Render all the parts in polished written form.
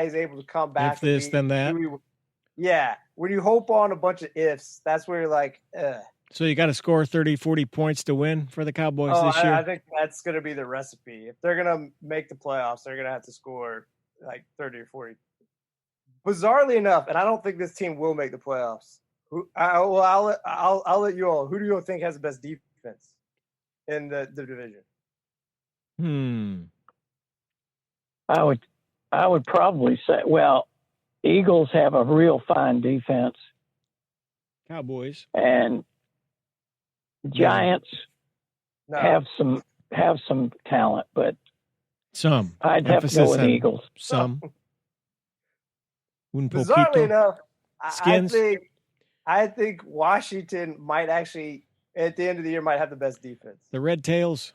is able to come back if this, then that. Yeah, when you hope on a bunch of ifs, that's where you're like, ugh. So you got to score 30, 40 points to win for the Cowboys this year? I think that's going to be the recipe. If they're going to make the playoffs, they're going to have to score like 30 or 40. Bizarrely enough, and I don't think this team will make the playoffs. I'll let you all. Who do you all think has the best defense in the division? I would probably say, well, Eagles have a real fine defense. Cowboys and Giants have some talent, but some. I'd have to go with Eagles. Some. Bizarrely enough, Skins. I think Washington might actually, at the end of the year, might have the best defense. The Red Tails.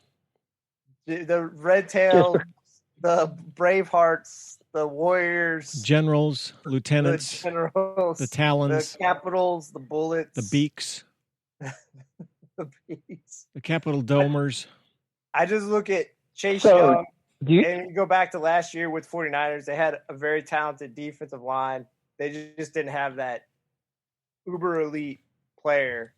The Red Tails, the Bravehearts, the Warriors. Generals, lieutenants. The Generals. The Talons. The Capitals, the Bullets. The Beaks. The Beaks. The Capital Domers. I just look at Chase Young. And you go back to last year with 49ers, they had a very talented defensive line. They just didn't have that uber elite player.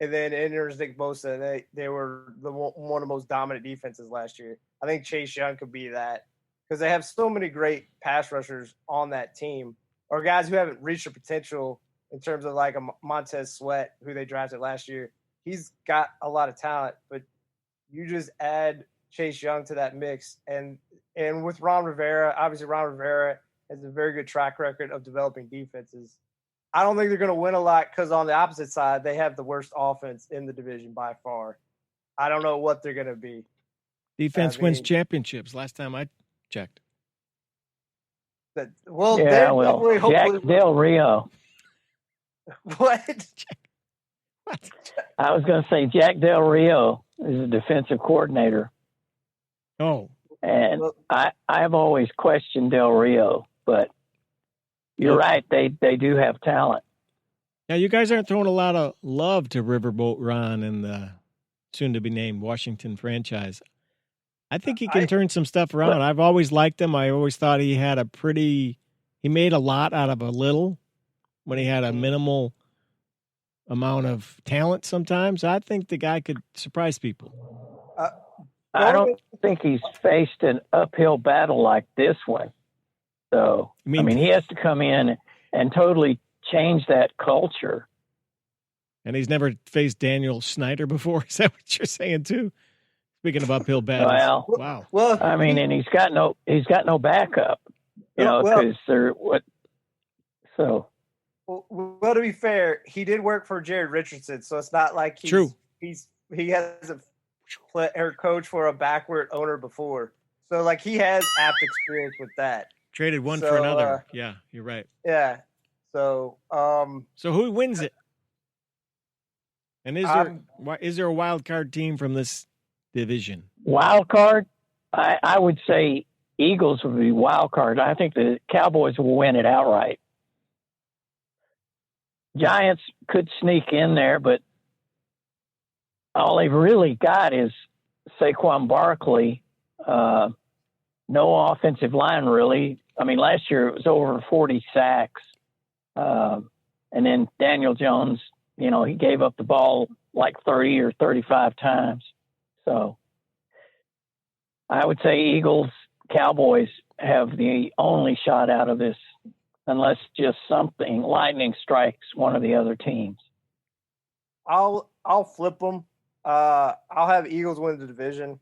And then enters Nick Bosa. They were one of the most dominant defenses last year. I think Chase Young could be that because they have so many great pass rushers on that team, or guys who haven't reached their potential in terms of like a Montez Sweat, who they drafted last year. He's got a lot of talent, but you just add Chase Young to that mix. And with Ron Rivera, obviously Ron Rivera has a very good track record of developing defenses. I don't think they're going to win a lot because on the opposite side, they have the worst offense in the division by far. I don't know what they're going to be. Defense wins championships. Last time I checked. Jack Del Rio. What? I was going to say Jack Del Rio is a defensive coordinator. Oh. And I've always questioned Del Rio, but you're right. They do have talent. Now, you guys aren't throwing a lot of love to Riverboat Ron and the soon-to-be-named Washington franchise. I think he can turn some stuff around. I've always liked him. I always thought he had he made a lot out of a little when he had a minimal amount of talent sometimes. I think the guy could surprise people. I don't think he's faced an uphill battle like this one. So, I mean, he has to come in and totally change that culture. And he's never faced Daniel Snyder before. Is that what you're saying too? Speaking of uphill battles. Wow. Well, I mean, and he's got no backup. Because they're what. So. Well, to be fair, he did work for Jared Richardson, so it's not like he hasn't coached for a backward owner before. So, like, he has apt experience with that. Traded one for another. Yeah, you're right. Yeah. So who wins it? And is there a wild card team from this division? Wild card? I would say Eagles would be wild card. I think the Cowboys will win it outright. Giants could sneak in there, but all they've really got is Saquon Barkley. No offensive line, really. I mean, last year it was over 40 sacks. And then Daniel Jones, he gave up the ball like 30 or 35 times. So I would say Eagles, Cowboys have the only shot out of this, unless just something lightning strikes one of the other teams. I'll flip them. I'll have Eagles win the division.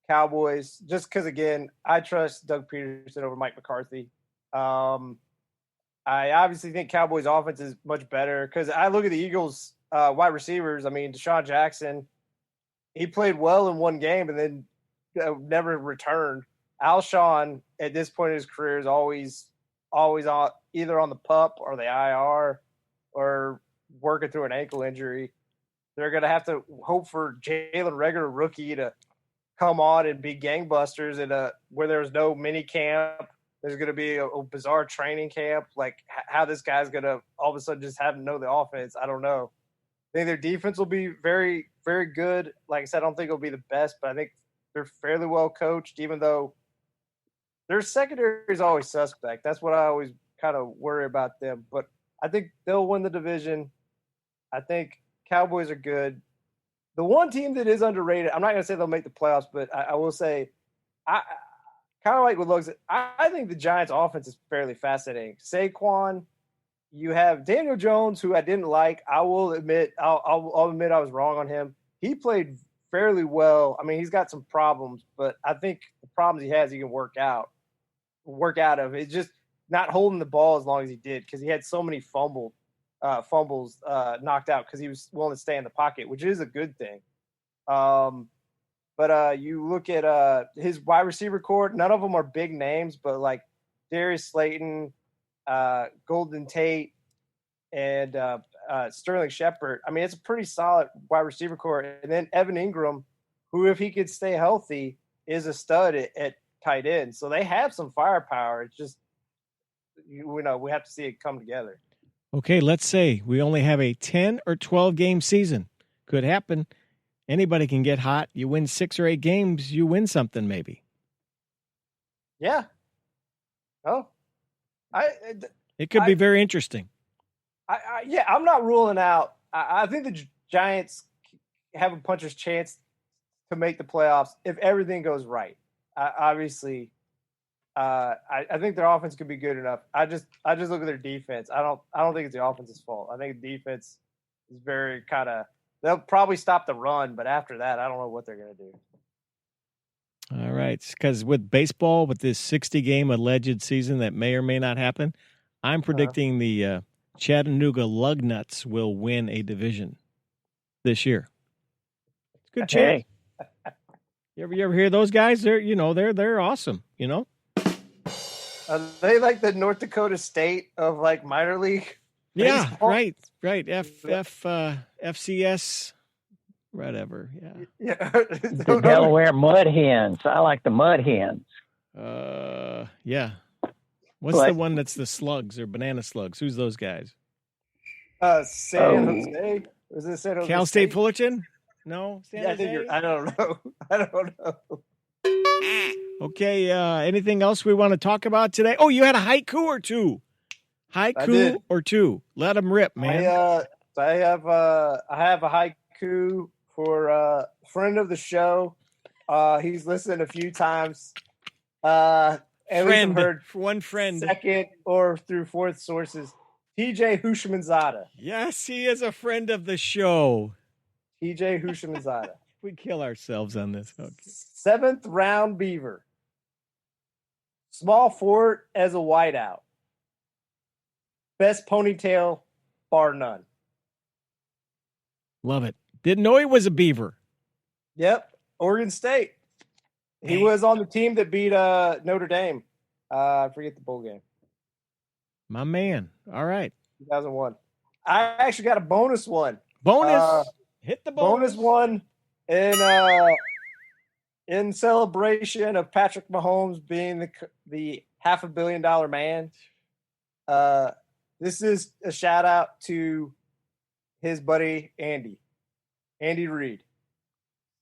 Cowboys, just because, again, I trust Doug Peterson over Mike McCarthy. I obviously think Cowboys' offense is much better because I look at the Eagles' wide receivers. I mean, Deshaun Jackson, he played well in one game and then never returned. Alshon, at this point in his career, is always on either on the PUP or the IR or working through an ankle injury. They're going to have to hope for Jalen Reagor, rookie, to come on and be gangbusters where there's no mini camp. There's going to be a bizarre training camp. Like, how this guy's going to all of a sudden just have to know the offense, I don't know. I think their defense will be very, very good. Like I said, I don't think it'll be the best, but I think they're fairly well coached, even though their secondary is always suspect. That's what I always kind of worry about them. But I think they'll win the division. I think Cowboys are good. The one team that is underrated, I'm not going to say they'll make the playoffs, but I will say, I kind of like what Logan said. I think the Giants' offense is fairly fascinating. Saquon, you have Daniel Jones, who I didn't like. I will admit, I'll admit I was wrong on him. He played fairly well. I mean, he's got some problems, but I think the problems he has, he can work out of. It's just not holding the ball as long as he did because he had so many fumbles knocked out because he was willing to stay in the pocket, which is a good thing. But you look at his wide receiver core, none of them are big names, but like Darius Slayton, Golden Tate, and Sterling Shepard. I mean, it's a pretty solid wide receiver core. And then Evan Ingram, who, if he could stay healthy, is a stud at tight end. So they have some firepower. It's just, we have to see it come together. Okay, let's say we only have a 10 or 12 game season. Could happen. Anybody can get hot. You win 6 or 8 games, you win something maybe. Yeah. Oh. It could be very interesting. I'm not ruling out. I think the Giants have a puncher's chance to make the playoffs if everything goes right. Obviously, I think their offense could be good enough. I just look at their defense. I don't think it's the offense's fault. I think the defense is very kind of. They'll probably stop the run, but after that, I don't know what they're going to do. All right, because with baseball, with this 60-game alleged season that may or may not happen, I'm predicting the Chattanooga Lugnuts will win a division this year. It's a good chance. You ever hear those guys? They're awesome. Are they like the North Dakota State of like minor league? Yeah, baseball? right. FCS, whatever. Yeah. The Delaware Mud Hens. I like the Mud Hens. Yeah. What's the one that's the slugs or banana slugs? Who's those guys? San Jose. Was it San Jose? Cal State Fullerton? No. I don't know. I don't know. Okay. Anything else we want to talk about today? Oh, you had a haiku or two. Haiku or two. Let them rip, man. I have a haiku for a friend of the show. He's listened a few times. One friend. Second or through fourth sources. TJ Hushamanzada. Yes, he is a friend of the show. TJ Hushamanzada. We kill ourselves on this. Okay. 7th round Beaver. Small fort as a whiteout. Best ponytail, bar none. Love it. Didn't know he was a Beaver. Yep. Oregon State. He was on the team that beat Notre Dame. I forget the bowl game. My man. All right. 2001. I actually got a bonus one. Hit the bonus. Bonus one in celebration of Patrick Mahomes being the $500 million man. This is a shout out to his buddy Andy Reid.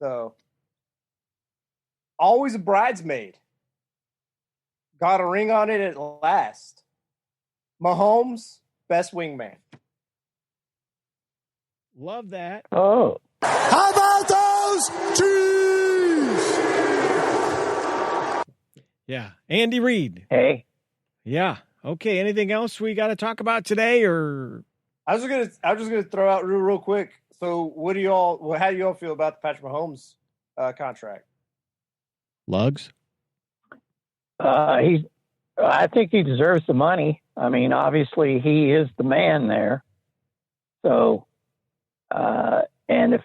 So, always a bridesmaid. Got a ring on it at last. Mahomes, best wingman. Love that. Oh. How about those Chiefs? Yeah. Andy Reid. Hey. Yeah. Okay. Anything else we got to talk about today, or? I was just gonna throw out real quick. So, how do y'all feel about the Patrick Mahomes contract? Lugs. I think he deserves the money. I mean, obviously he is the man there. So, and if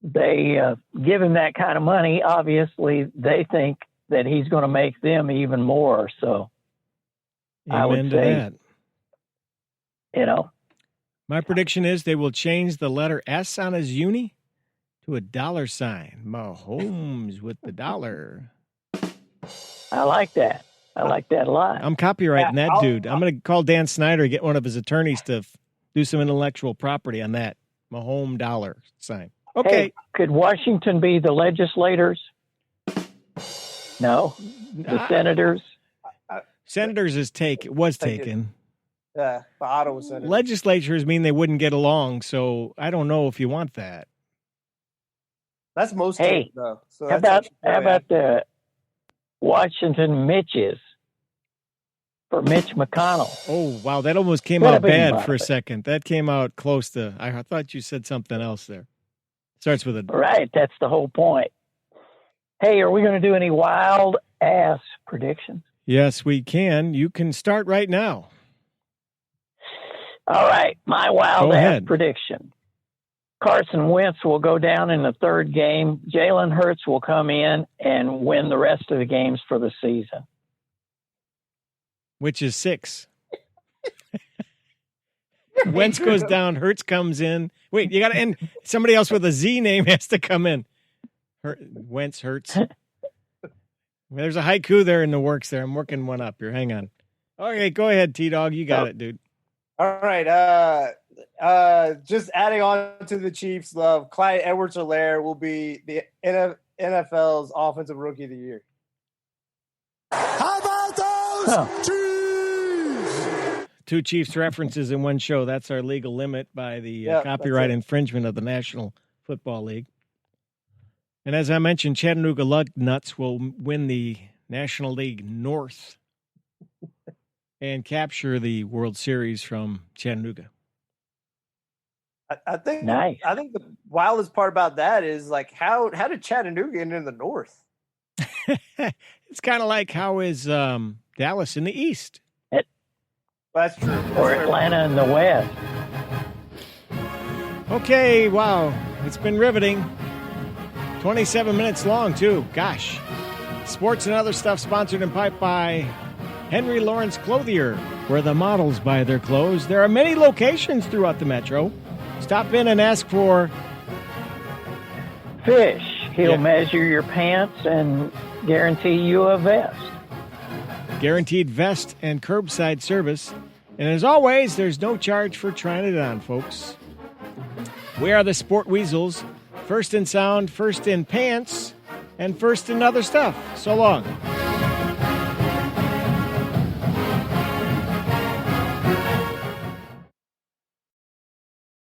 they give him that kind of money, obviously they think that he's going to make them even more. So, I would say, my prediction is they will change the letter S on his uni to a $sign. Mahomes with the dollar. I like that. I like that a lot. I'm copywriting that dude. I'm going to call Dan Snyder, get one of his attorneys to do some intellectual property on that Mahomes $sign. Okay. Hey, could Washington be the legislators? No. The Senators. Senators was taken. Yeah, the Ottawa Senators. Legislatures mean they wouldn't get along, so I don't know if you want that. That's most Hey, teams, though. So how about the Washington Mitches for Mitch McConnell? Oh, wow, that almost came out bad for a second. That came out close to. I thought you said something else there. Starts with a. Right, that's the whole point. Hey, are we going to do any wild ass predictions? Yes, we can. You can start right now. All right, my wild ass prediction. Carson Wentz will go down in the third game. Jalen Hurts will come in and win the rest of the games for the season. Which is 6. Wentz goes down, Hurts comes in. Wait, you got to end. Somebody else with a Z name has to come in. Wentz, Hurts. There's a haiku there in the works there. I'm working one up here. Hang on. Okay, go ahead, T-Dog. You got it, dude. All right. Just adding on to the Chiefs' love, Clyde Edwards-Helaire will be the NFL's Offensive Rookie of the Year. How about those Chiefs? 2 Chiefs references in one show. That's our legal limit by the copyright infringement of the National Football League. And as I mentioned, Chattanooga Lugnuts will win the National League North and capture the World Series from Chattanooga. I think nice. I think the wildest part about that is like how did Chattanooga get in the North? It's kind of like how is Dallas in the East? That's true. Or Atlanta in the West. Okay, wow. It's been riveting. 27 minutes long, too. Gosh. Sports and other stuff sponsored in pipe by Henry Lawrence Clothier, where the models buy their clothes. There are many locations throughout the metro. Stop in and ask for Fish. He'll measure your pants and guarantee you a vest. Guaranteed vest and curbside service. And as always, there's no charge for trying it on, folks. We are the Sport Weasels. First in sound, first in pants, and first in other stuff. So long.